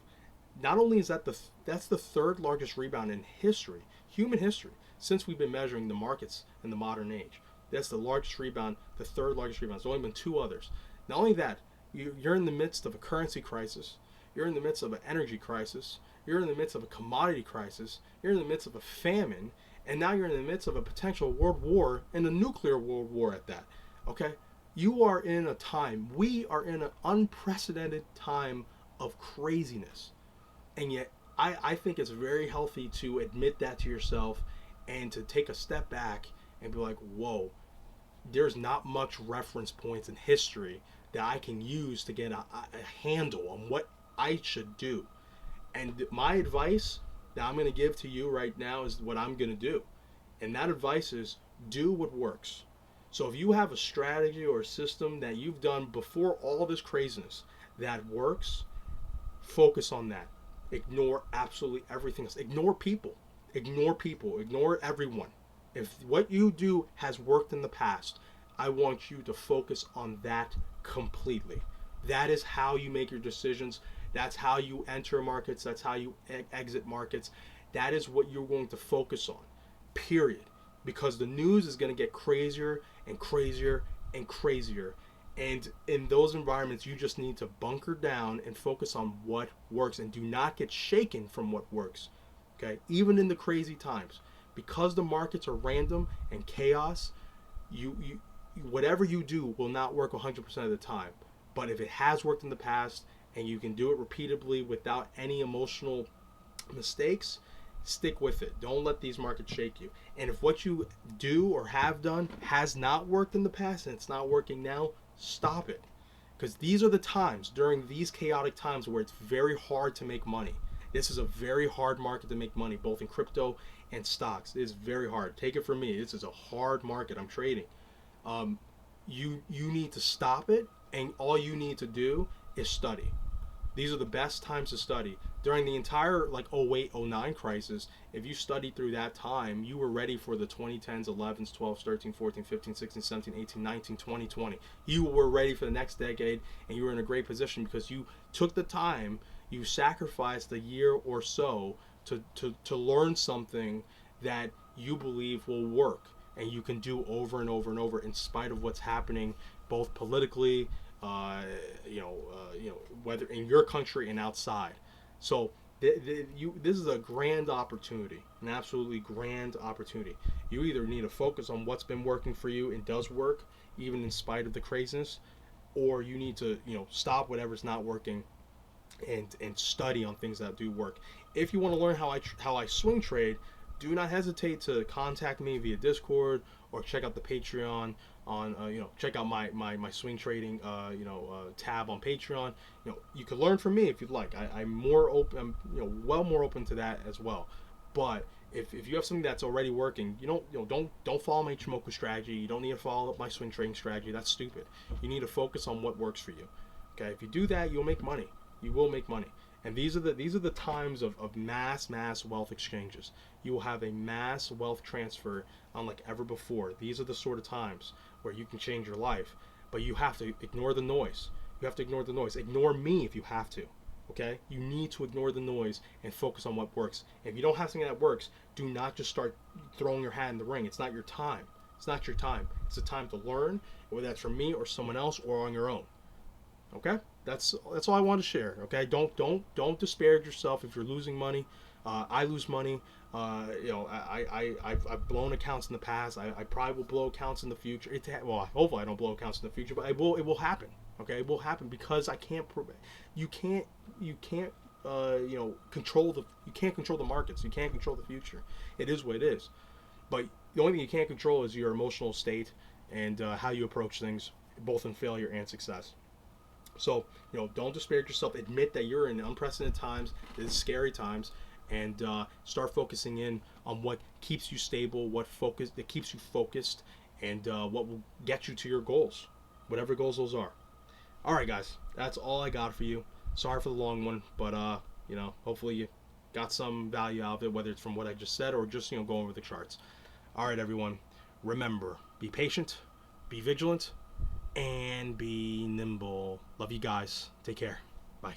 not only is that's the third largest rebound in history, human history, since we've been measuring the markets in the modern age. That's the largest rebound, the third largest rebound. There's only been two others. Not only that, you're in the midst of a currency crisis, you're in the midst of an energy crisis, you're in the midst of a commodity crisis, you're in the midst of a famine, and now you're in the midst of a potential world war and a nuclear world war at that. Okay? You are in a time, we are in an unprecedented time of craziness. And yet, I think it's very healthy to admit that to yourself and to take a step back and be like, whoa, there's not much reference points in history that I can use to get a handle on what I should do. And my advice that I'm going to give to you right now is what I'm going to do. And that advice is do what works. So if you have a strategy or a system that you've done before all this craziness that works, focus on that. Ignore absolutely everything else. Ignore people. Ignore everyone. If what you do has worked in the past, I want you to focus on that completely. That is how you make your decisions. That's how you enter markets. That's how you exit markets. That is what you're going to focus on, period. Because the news is going to get crazier and crazier and crazier. And in those environments, you just need to bunker down and focus on what works and do not get shaken from what works. Okay? Even in the crazy times. Because the markets are random and chaos, you whatever you do will not work 100% of the time. But if it has worked in the past and you can do it repeatedly without any emotional mistakes, stick with it. Don't let these markets shake you. And if what you do or have done has not worked in the past and it's not working now, stop it. Because these are the times, during these chaotic times, where it's very hard to make money. This is a very hard market to make money, both in crypto and stocks. It is very hard. Take it from me. This is a hard market I'm trading. You need to stop it, and all you need to do is study. These are the best times to study. During the entire 08, 09 crisis, if you studied through that time, you were ready for the 2010s, 11s, 12s, 13, 14, 15, 16, 17, 18, 19, 20, 20. You were ready for the next decade, and you were in a great position because you took the time, you sacrificed a year or so to learn something that you believe will work and you can do over and over and over in spite of what's happening both politically, whether in your country and outside. So this is a grand opportunity, an absolutely grand opportunity. You either need to focus on what's been working for you and does work, even in spite of the craziness, or you need to stop whatever's not working and study on things that do work. If you want to learn how I swing trade, do not hesitate to contact me via Discord or check out the Patreon on check out my swing trading tab on Patreon. You can learn from me if you'd like. I'm more open. I'm well more open to that as well. But if you have something that's already working, don't follow my Ichimoku strategy. You don't need to follow my swing trading strategy. That's stupid. You need to focus on what works for you. Okay, if you do that, you'll make money. You will make money. And these are the times of mass wealth exchanges. You will have a mass wealth transfer unlike ever before. These are the sort of times where you can change your life. But you have to ignore the noise. You have to ignore the noise. Ignore me if you have to. Okay? You need to ignore the noise and focus on what works. If you don't have something that works, do not just start throwing your hat in the ring. It's not your time. It's not your time. It's a time to learn, whether that's from me or someone else or on your own. Okay? That's all I want to share. Okay, don't disparage yourself if you're losing money. I lose money. I've blown accounts in the past. I probably will blow accounts in the future. Well, hopefully I don't blow accounts in the future, but it will happen. Okay, it will happen because I can't. You can't control the markets. You can't control the future. It is what it is. But the only thing you can't control is your emotional state and how you approach things, both in failure and success. So, don't disparage yourself. Admit that you're in unprecedented times, it's scary times, and start focusing in on what keeps you stable, that keeps you focused, and what will get you to your goals, whatever goals those are. All right, guys, that's all I got for you. Sorry for the long one, but hopefully you got some value out of it, whether it's from what I just said or just go over the charts. All right, everyone, remember, be patient, be vigilant, and be nimble. Love you guys. Take care. Bye.